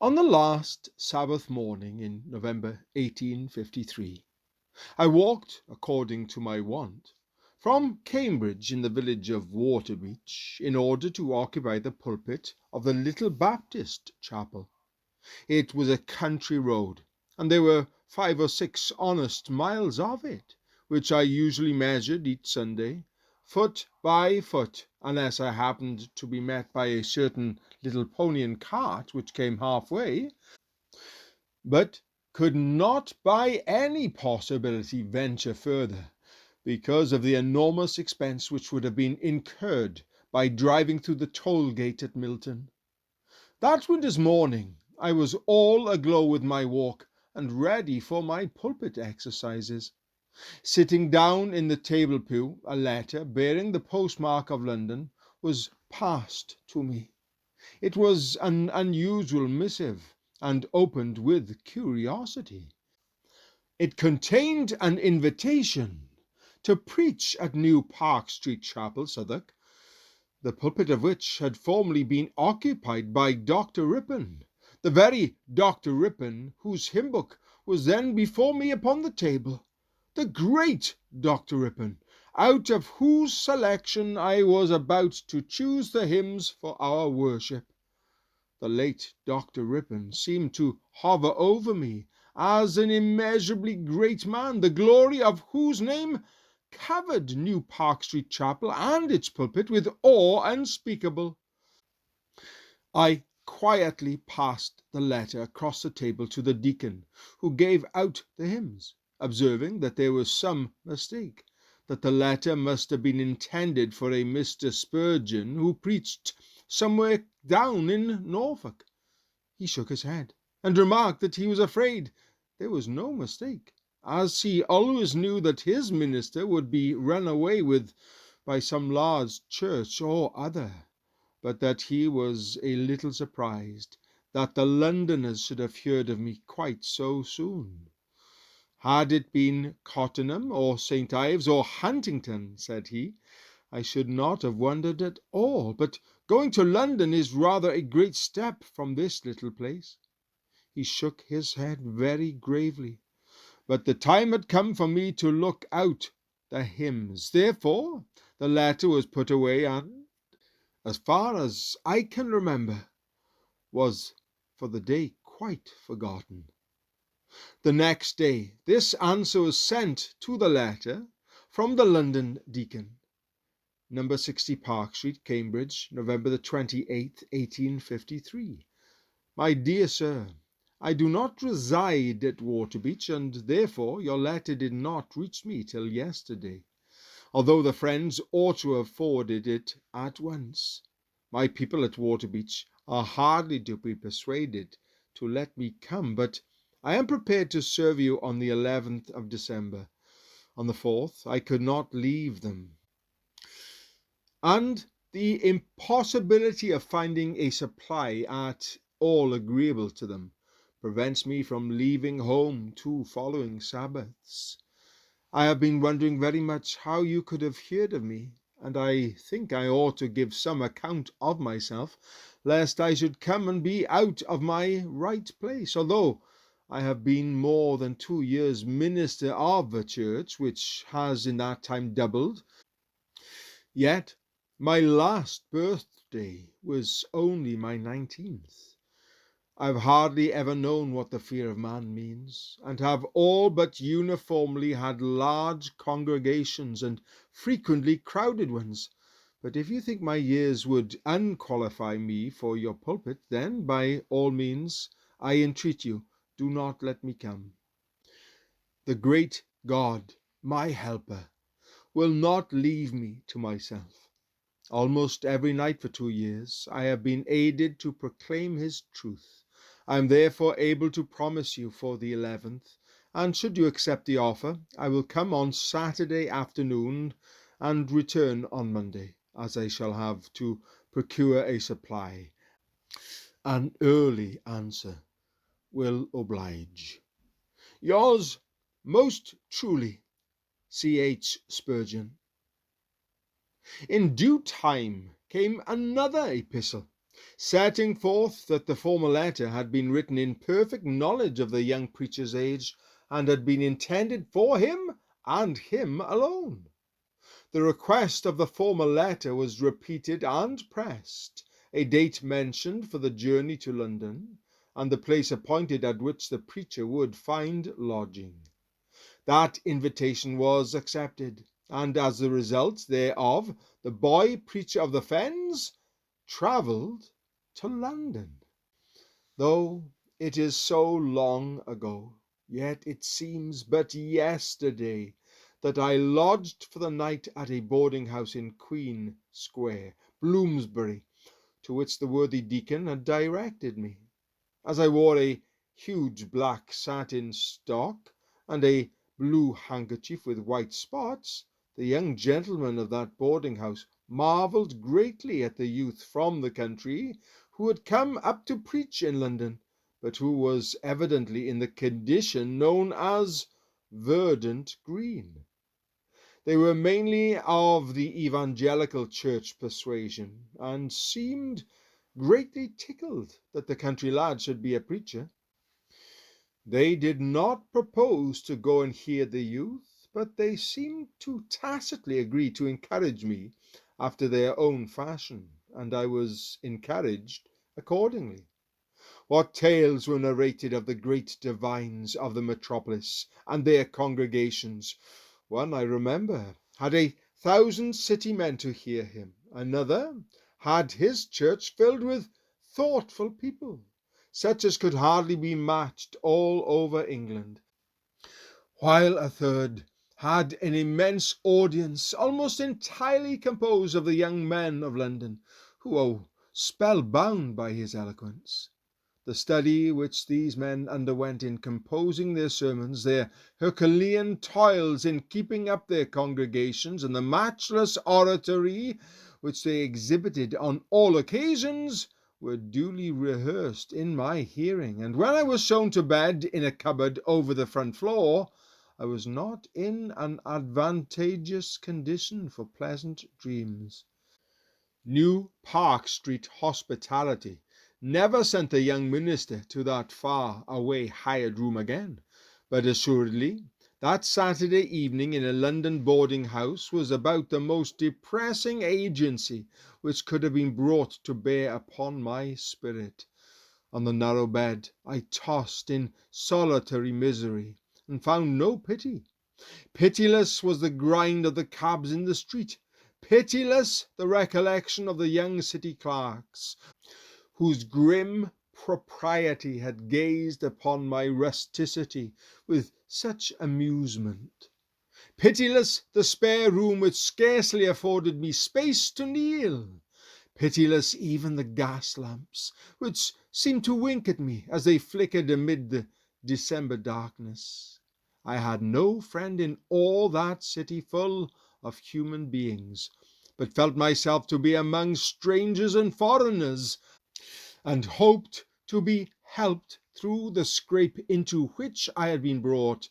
On the last Sabbath morning in November 1853, I walked, according to my wont, from Cambridge in the village of Waterbeach in order to occupy the pulpit of the little Baptist chapel. It was a country road, and there were 5 or 6 honest miles of it, which I usually measured each Sunday, foot by foot, unless I happened to be met by a certain little pony and cart which came halfway, but could not by any possibility venture further, because of the enormous expense which would have been incurred by driving through the toll gate at Milton. That winter's morning I was all aglow with my walk, and ready for my pulpit exercises. Sitting down in the table pew, a letter bearing the postmark of London was passed to me. It was an unusual missive, and opened with curiosity. It contained an invitation to preach at New Park Street Chapel, Southwark, the pulpit of which had formerly been occupied by Dr. Rippon, the very Dr. Rippon whose hymn book was then before me upon the table, the great Dr. Rippon, out of whose selection I was about to choose the hymns for our worship. The late Dr. Rippon seemed to hover over me as an immeasurably great man, the glory of whose name covered New Park Street Chapel and its pulpit with awe unspeakable. I quietly passed the letter across the table to the deacon who gave out the hymns, observing that there was some mistake, that the letter must have been intended for a Mr. Spurgeon who preached somewhere down in Norfolk. He shook his head, and remarked that he was afraid there was no mistake, as he always knew that his minister would be run away with by some large church or other, but that he was a little surprised that the Londoners should have heard of me quite so soon. Had it been Cottenham, or St. Ives, or Huntington, said he, I should not have wondered at all, but going to London is rather a great step from this little place. He shook his head very gravely, but the time had come for me to look out the hymns. Therefore the letter was put away, and, as far as I can remember, was for the day quite forgotten. The next day this answer was sent to the letter from the London deacon. Number 60 Park Street, Cambridge, November the 28th, 1853. My dear sir, I do not reside at Waterbeach, and therefore your letter did not reach me till yesterday, although the friends ought to have forwarded it at once. My people at Waterbeach are hardly to be persuaded to let me come, but I am prepared to serve you on the 11th of December. On the 4th I could not leave them, and the impossibility of finding a supply at all agreeable to them prevents me from leaving home 2 following Sabbaths. I have been wondering very much how you could have heard of me, and I think I ought to give some account of myself, lest I should come and be out of my right place, although I have been more than 2 years minister of a church which has in that time doubled. Yet my last birthday was only my 19th. I've hardly ever known what the fear of man means, and have all but uniformly had large congregations and frequently crowded ones. But if you think my years would unqualify me for your pulpit, then by all means, I entreat you, do not let me come. The great God, my helper, will not leave me to myself. Almost every night for 2 years I have been aided to proclaim his truth. I am therefore able to promise you for the 11th, and should you accept the offer, I will come on Saturday afternoon and return on Monday, as I shall have to procure a supply. An early answer will oblige. Yours most truly, C.H. Spurgeon. In due time came another epistle, setting forth that the former letter had been written in perfect knowledge of the young preacher's age, and had been intended for him and him alone. The request of the former letter was repeated and pressed, a date mentioned for the journey to London, and the place appointed at which the preacher would find lodging. That invitation was accepted, and as the result thereof, the boy preacher of the Fens travelled to London. Though it is so long ago, yet it seems but yesterday that I lodged for the night at a boarding house in Queen Square, Bloomsbury, to which the worthy deacon had directed me. As I wore a huge black satin stock and a blue handkerchief with white spots, the young gentleman of that boarding house marvelled greatly at the youth from the country who had come up to preach in London, but who was evidently in the condition known as verdant green. They were mainly of the evangelical church persuasion, and seemed greatly tickled that the country lad should be a preacher. They did not propose to go and hear the youth, but they seemed to tacitly agree to encourage me after their own fashion, and I was encouraged accordingly. What tales were narrated of the great divines of the metropolis and their congregations! One, I remember, had 1,000 city men to hear him. Another had his church filled with thoughtful people, such as could hardly be matched all over England, while a third had an immense audience, almost entirely composed of the young men of London, who were spellbound by his eloquence. The study which these men underwent in composing their sermons, their Herculean toils in keeping up their congregations, and the matchless oratory which they exhibited on all occasions, were duly rehearsed in my hearing, and when I was shown to bed in a cupboard over the front floor, I was not in an advantageous condition for pleasant dreams. New Park Street hospitality never sent the young minister to that far away hired room again, but assuredly that Saturday evening in a London boarding house was about the most depressing agency which could have been brought to bear upon my spirit. On the narrow bed I tossed in solitary misery, and found no pity. Pitiless was the grind of the cabs in the street, pitiless the recollection of the young city clerks, whose grim propriety had gazed upon my rusticity with such amusement, pitiless the spare room which scarcely afforded me space to kneel, pitiless even the gas lamps which seemed to wink at me as they flickered amid the December darkness. I had no friend in all that city full of human beings, but felt myself to be among strangers and foreigners, and hoped to be helped through the scrape into which I had been brought,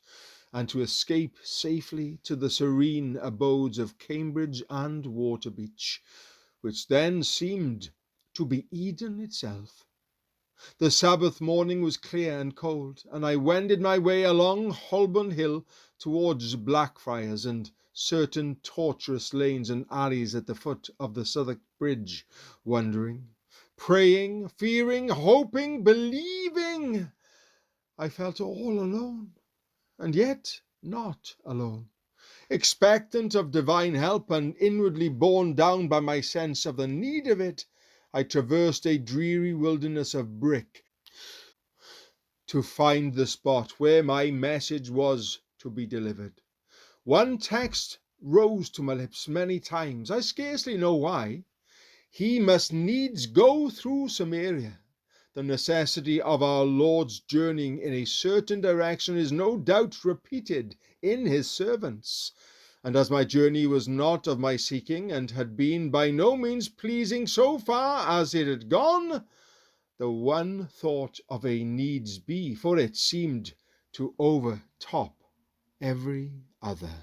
and to escape safely to the serene abodes of Cambridge and Waterbeach, which then seemed to be Eden itself. The Sabbath morning was clear and cold, and I wended my way along Holborn Hill towards Blackfriars and certain tortuous lanes and alleys at the foot of the Southwark Bridge, wondering, praying, fearing, hoping, believing. I felt all alone, and yet not alone. Expectant of divine help and inwardly borne down by my sense of the need of it, I traversed a dreary wilderness of brick to find the spot where my message was to be delivered. One text rose to my lips many times, I scarcely know why. He must needs go through Samaria. The necessity of our Lord's journeying in a certain direction is no doubt repeated in his servants. And as my journey was not of my seeking, and had been by no means pleasing so far as it had gone, the one thought of a needs be for it seemed to overtop every other.